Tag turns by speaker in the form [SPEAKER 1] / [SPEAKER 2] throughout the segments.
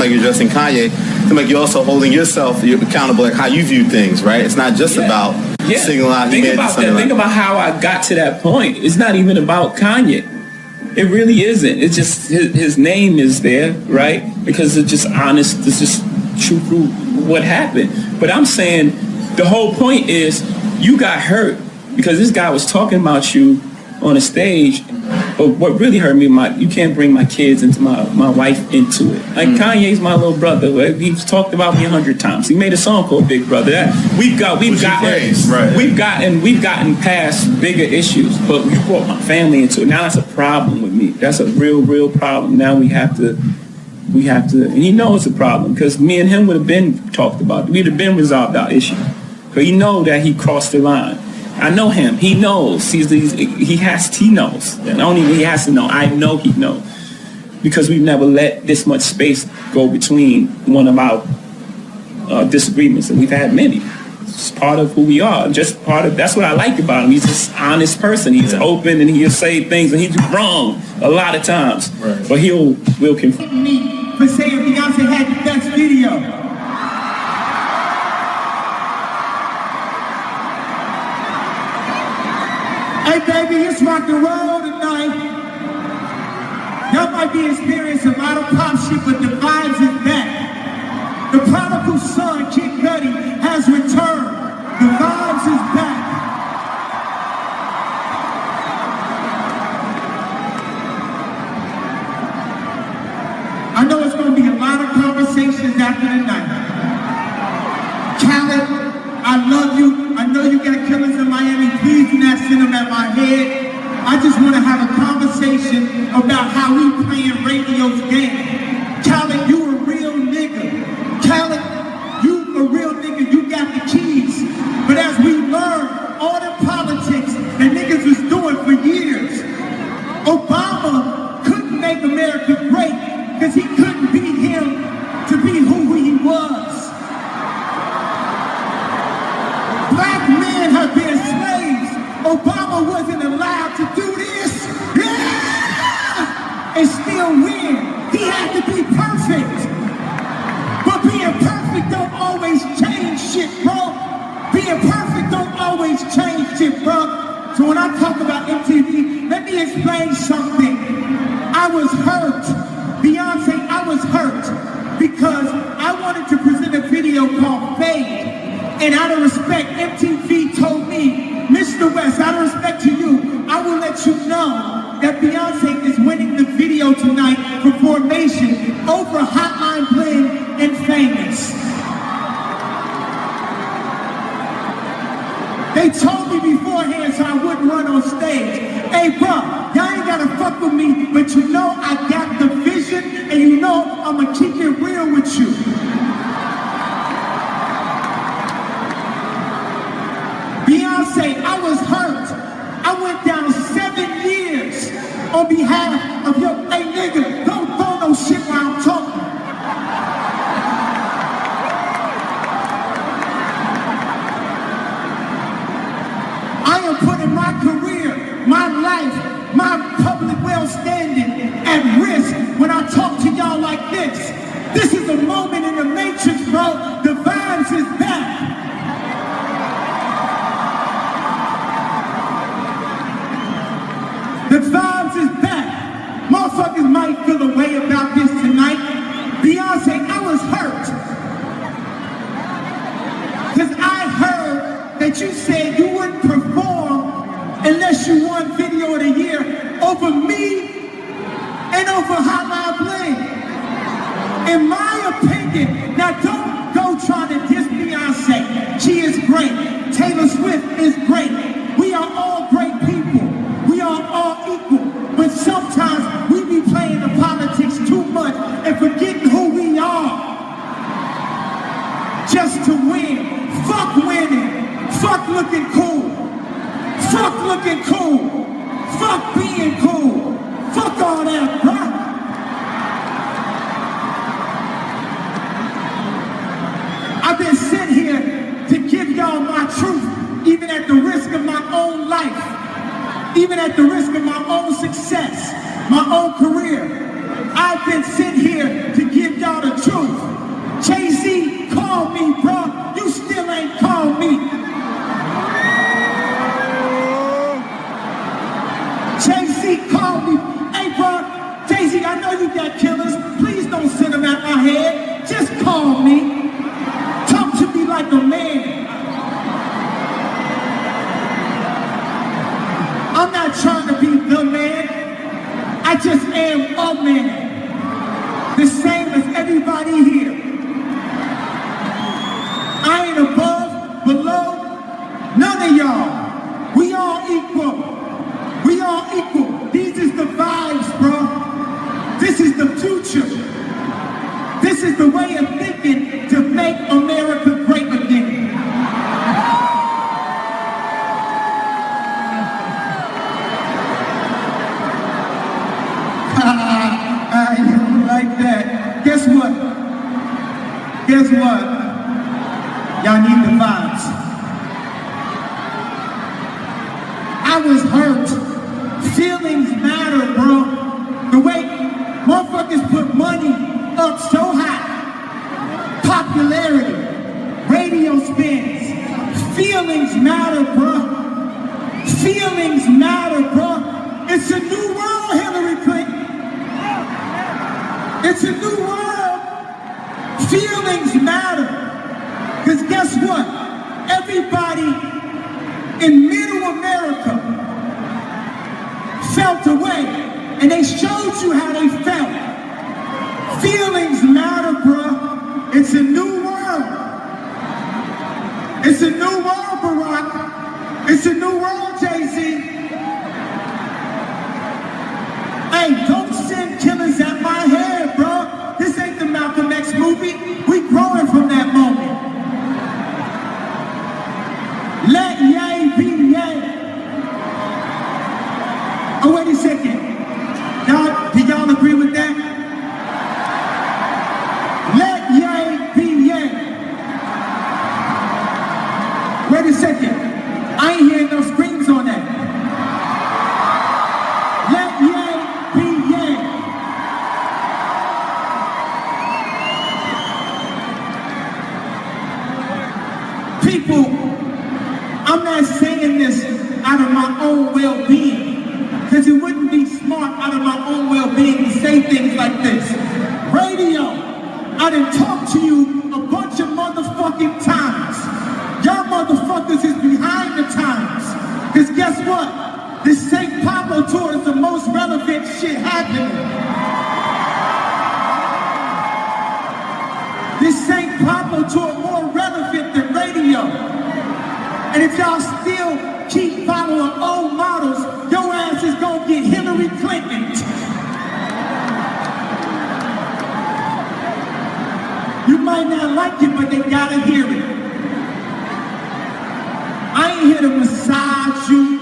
[SPEAKER 1] like you're addressing Kanye. Seems like you're also holding yourself accountable, like how you view things, right? It's not just about singling out.
[SPEAKER 2] Think about how I got to that point. It's not even about Kanye. It really isn't. It's just his name is there, right? Because it's just honest. It's just true what happened. But I'm saying the whole point is you got hurt because this guy was talking about you on a stage. But what really hurt me, you can't bring my kids and my wife into it. Like Kanye's my little brother. Right? He's talked about me 100 times. He made a song called Big Brother. We've gotten past bigger issues, but we brought my family into it. Now that's a problem with me. That's a real problem. Now we have to, and he knows it's a problem because me and him would have been talked about. We'd have been resolved our issue. But he know that he crossed the line. I know him. He knows. He knows. And only he has to know. I know he knows. Because we've never let this much space go between one of our disagreements. And we've had many. It's part of who we are. That's what I like about him. He's just an honest person. He's open and he'll say things and he's wrong a lot of times. Right. But will confront
[SPEAKER 3] me for saying Beyonce had the best video. Hey baby, it's rock and roll tonight. Y'all might be experiencing a lot of pop shit, but the vibes is back. The prodigal son, Kid Cudi, has returned. The vibes is back. I know it's going to be a lot of conversations after the night. Khaled, I love you. I know you got killers in Miami. Please do not send them at my head. I just want to have a conversation about how we playing radio's game. Khaled, you a real nigga. Khaled, you a real nigga. You got the keys. But as we learn all the politics that niggas was doing for years, Obama couldn't make America great because he couldn't be him to be who he was. Black men have been slaves. Obama wasn't allowed to do this. And still win. He had to be perfect. But being perfect don't always change shit, bro. Being perfect don't always change shit, bro. So when I talk about MTV, let me explain something. I was hurt. Beyonce, I was hurt because I wanted to present a video called Fade. And out of respect, MTV told me, Mr. West, out of respect to you, I will let you know that Beyonce is winning the video tonight for Formation over Hotline Bling and Famous. They told me beforehand so I wouldn't run on stage. Hey, bro, y'all ain't gotta fuck with me, but you know I got the vision, and you know I'ma keep it real with you. Beyonce, I was hurt. I went down 7 years on behalf of your, hey nigga, don't throw no shit while I'm talking. I am putting my career, my life, my public well-standing at risk when I talk to y'all like this. This is a moment in the matrix, bro. The vibes is back. The vibes is back. Motherfuckers might feel a way about this tonight. Beyonce, I was hurt. Because I heard that you said you wouldn't perform unless you won Video of the Year over me and over Hotline Bling. In my opinion, now don't go trying to diss Beyonce. She is great. Taylor Swift is great. We are all great people. We are all equal, but sometimes we be playing the politics too much and forgetting who we are. Just to win. Fuck winning. Fuck looking cool. Fuck looking cool. Fuck being cool. Fuck all that, bro. I've been sent here to give y'all my truth, even at the risk of my own life. Even at the risk of my own success, my own career. I've been sent here to give y'all y'all the truth. Jay-Z called me, bro. You still ain't called me. Jay-Z called me. Hey, bro, Jay-Z, I know you got killers. Please don't send them out my head. Just call me. Talk to me like a man. I'm not trying to be the man. I just am a man. The same as everybody here. I ain't above, below, none of y'all. We all equal. We all equal. These is the vibes, bro. This is the future. This is the way of thinking to make America great again. I don't like that. Guess what? Guess what? Y'all need the vibes. I was hurt. Feelings matter, bro. The way motherfuckers put money up so high. Popularity. Radio spins. Feelings matter, bro. Feelings matter, bro. It's a new world, Hillary Clinton. It's a new world. Feelings matter. Because guess what? Everybody in middle America felt away. And they showed you how they felt. Feelings matter, bro. It's a new world. It's a new world, Barack. It's a new world, Jay-Z. Hey, don't send killers at my head, bro. This ain't the Malcolm X movie. We growing from that moment. Let yay be yay. Oh, wait a second. Do y'all agree with that? Let yay be yay. Wait a second. I ain't hearing no screams on that. Let yay be yay. People, I'm not saying this out of my own well-being, because it wouldn't be smart out of my own well-being to say things like this. Radio, I done talked to you a bunch of motherfucking times. Y'all motherfuckers is behind the times. Because guess what? This St. Pablo tour is the most relevant shit happening. This St. Pablo tour more relevant than radio. And if y'all still keep following old models, your ass is gonna get Hillary Clinton. You might not like it, but they gotta hear it. I ain't here to massage you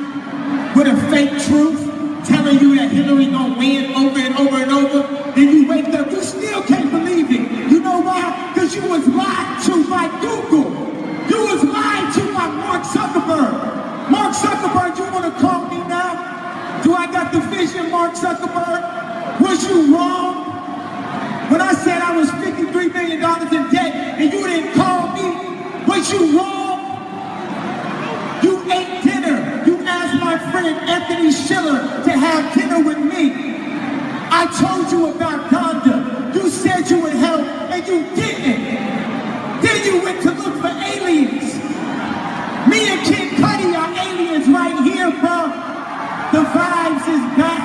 [SPEAKER 3] with a fake truth, telling you that Hillary gonna win over and over and over. Then you wake up, you still can't believe it. You know why? Because you was lied to by Google. You was lied to by Mark Zuckerberg. Mark Zuckerberg, you want to call me now? Do I got the vision, Mark Zuckerberg? Was you wrong? When I said I was $53 million in debt and you didn't call me, was you wrong? You ate dinner. You asked my friend Anthony Schiller to have dinner with me. I told you about Donda. You said you would help and you didn't. Then you went to look for aliens. Me and Kid Cudi are aliens right here, bro. The vibes is back.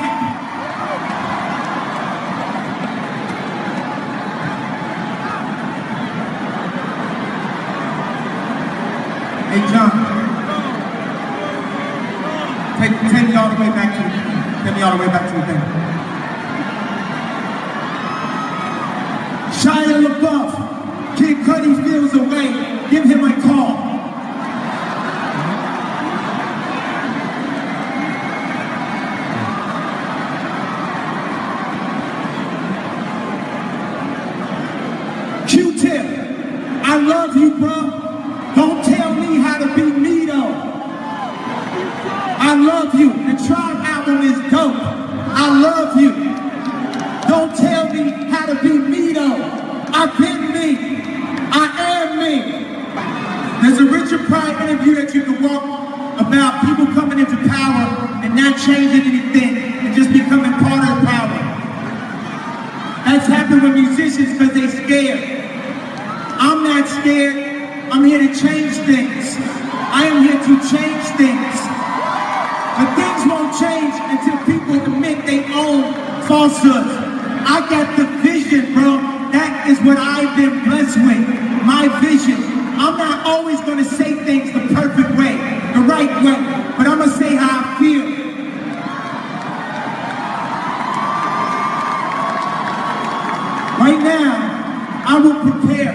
[SPEAKER 3] Hey, John. Take me all the way back to the thing. Shia LaBeouf, Kid Cudi feels away. Give him a call. Q-Tip, I love you, bro. Don't tell me how to be me, though. I love you. The Tribe album is dope. I love you. Don't tell me how to be me, though. I've been me. I am me. There's a Richard Pryor interview that you can walk about people coming into power and not changing anything and just becoming part of the power. That's happened with musicians because they're scared. I'm not scared. I'm here to change things. I am here to change things. But things won't change until people admit they own falsehoods. I got the vision, bro. That is what I've been blessed with. My vision. I'm not always going to say things the perfect way, the right way, but I'm going to say how I feel. Right now, I will prepare.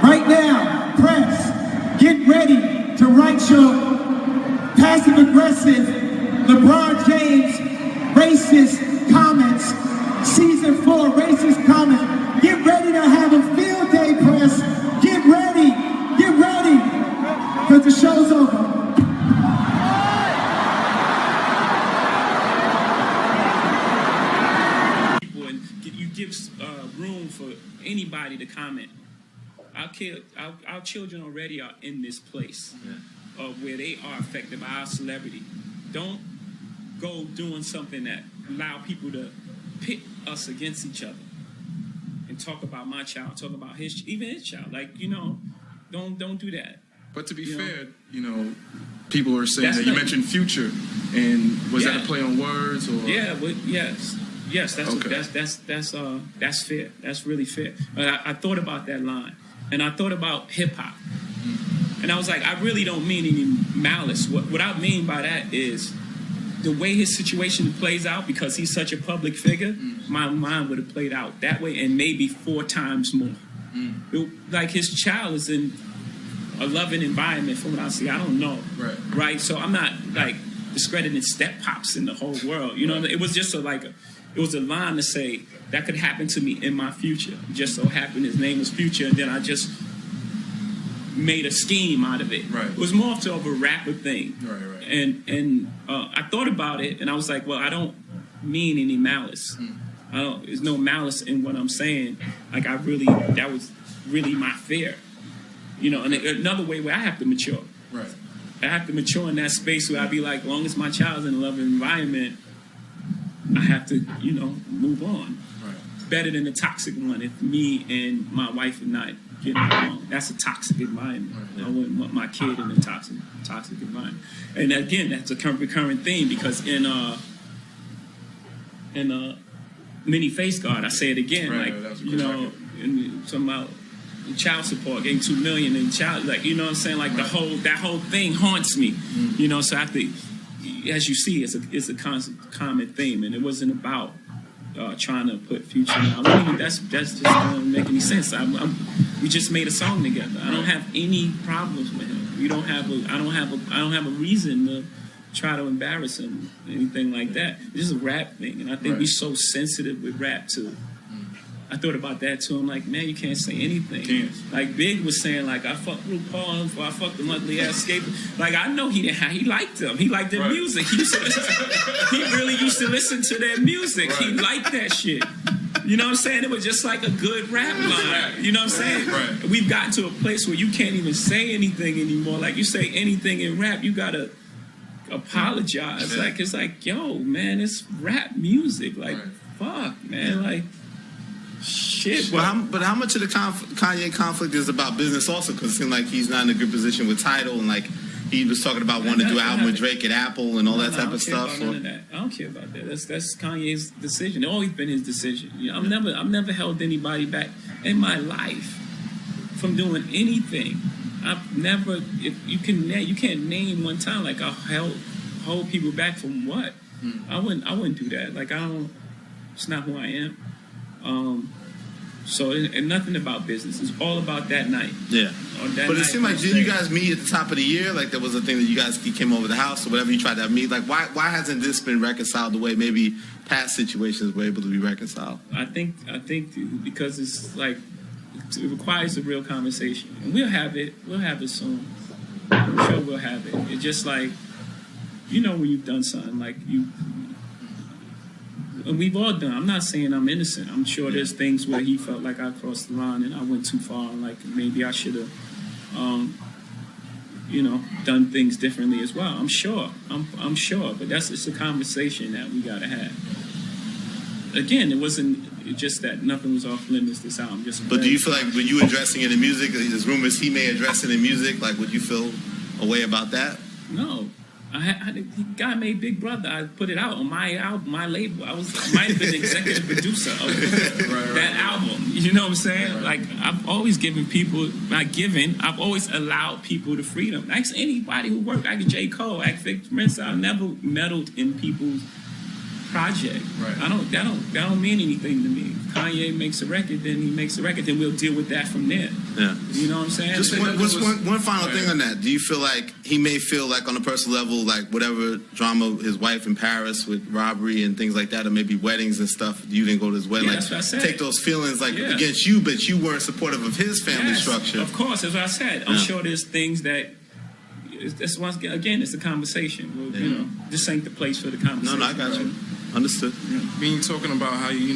[SPEAKER 3] Right now, press, get ready to write your passive-aggressive LeBron James racist comments, season 4 racist comments. Get ready to have a field day, press. Get ready, because the show's over.
[SPEAKER 2] You give room for anybody to comment. Our children already are in this place where they are affected by our celebrity. Don't go doing something that allow people to pit us against each other and talk about my child, talk about even his child. Like, don't do that.
[SPEAKER 4] But to be fair, people are saying that you mentioned Future, and was that a play on words or?
[SPEAKER 2] Yeah, yes, that's okay. That's fair. That's really fair. But I thought about that line, and I thought about hip hop, and I was like, I really don't mean any malice. What I mean by that is the way his situation plays out, because he's such a public figure. My mind would have played out that way, and maybe 4 times more. Like, his child is in a loving environment, from what I see. I don't know, right? So I'm not like discrediting step pops in the whole world. It was just it was a line to say that could happen to me in my future. Just so happened his name was Future, and then I just made a scheme out of it. It was more of a rapper thing. And I thought about it, and I was like, well, I don't mean any malice. There's no malice in what I'm saying. Like, that was really my fear. And another way where I have to mature. I have to mature in that space where I be like, as long as my child's in a loving environment, I have to, move on. Better than a toxic one if me and my wife are not getting along. That's a toxic environment. I wouldn't want my kid in a toxic environment. And again, that's a recurring theme, because in Mini Face Guard, I say it again, and talking about child support, getting $2 million in child, like, you know what I'm saying, like that whole thing haunts me, so I have to, as you see, it's a constant common theme, and it wasn't about trying to put Future out. That's just doesn't make any sense. We just made a song together. I don't have any problems with him. I don't have a reason to try to embarrass him, anything like that. It's just a rap thing, and I think we're so sensitive with rap too. I thought about that too. I'm like, man, you can't say anything. Like Big was saying, like, I fucked RuPaul, or I fucked the ugly ass skater. Like, I know he liked them. He liked their music. He really used to listen to their music. He liked that shit. You know what I'm saying? It was just like a good rap line. You know what I'm saying? We've gotten to a place where you can't even say anything anymore. Like, you say anything in rap, you gotta apologize. Like, it's like, yo, man, it's rap music. Like, fuck, man. Like, shit.
[SPEAKER 1] But how much of the Kanye conflict is about business also? Because it seemed like he's not in a good position with Tidal, and like he was talking about wanting to do an album with Drake at Apple and all that type of stuff.
[SPEAKER 2] None of that. I don't care about that. That's Kanye's decision. It's always been his decision. I've never held anybody back in my life from doing anything. I've never. If you can't name one time like I hold people back from what? I wouldn't do that. Like, I don't. It's not who I am. And nothing about business. It's all about that night. Yeah.
[SPEAKER 1] But it seemed like, didn't you guys meet at the top of the year? Like, there was a thing that you came over the house or whatever, you tried to meet. Like, why hasn't this been reconciled the way maybe past situations were able to be reconciled?
[SPEAKER 2] I think because it's like, it requires a real conversation. And we'll have it soon. I'm sure we'll have it. It's just like, when you've done something, like we've all done. I'm not saying I'm innocent. I'm sure there's things where he felt like I crossed the line and I went too far, and like maybe I should have, done things differently as well. I'm sure. I'm sure. But it's a conversation that we gotta have. Again, it wasn't just that nothing was off limits this album.
[SPEAKER 1] But do you feel like when you addressing it in music, there's rumors he may address it in music? Like, would you feel a way about that?
[SPEAKER 2] No. The guy made Big Brother. I put it out on my album, my label. I might have been the executive producer of that album. You know what I'm saying? Right. Like, I've always given people, I've always allowed people the freedom. Ask anybody who worked. Ask J. Cole, ask Victor Prince. I've never meddled in people's project. Right. That don't mean anything to me. If Kanye makes a record, then he makes a record, then we'll deal with that from there. Yeah. You know what I'm saying?
[SPEAKER 1] Just one final thing on that. Do you feel like he may feel like on a personal level, like whatever drama his wife in Paris with robbery and things like that, or maybe weddings and stuff, you didn't go to his wedding,
[SPEAKER 2] that's what I said.
[SPEAKER 1] Take those feelings against you, but you weren't supportive of his family structure.
[SPEAKER 2] Of course, as I said, I'm sure there's things that it's once again, it's a conversation. Well, you know, this ain't the place for the conversation.
[SPEAKER 1] No, I got you. Understood.
[SPEAKER 4] Being talking about how you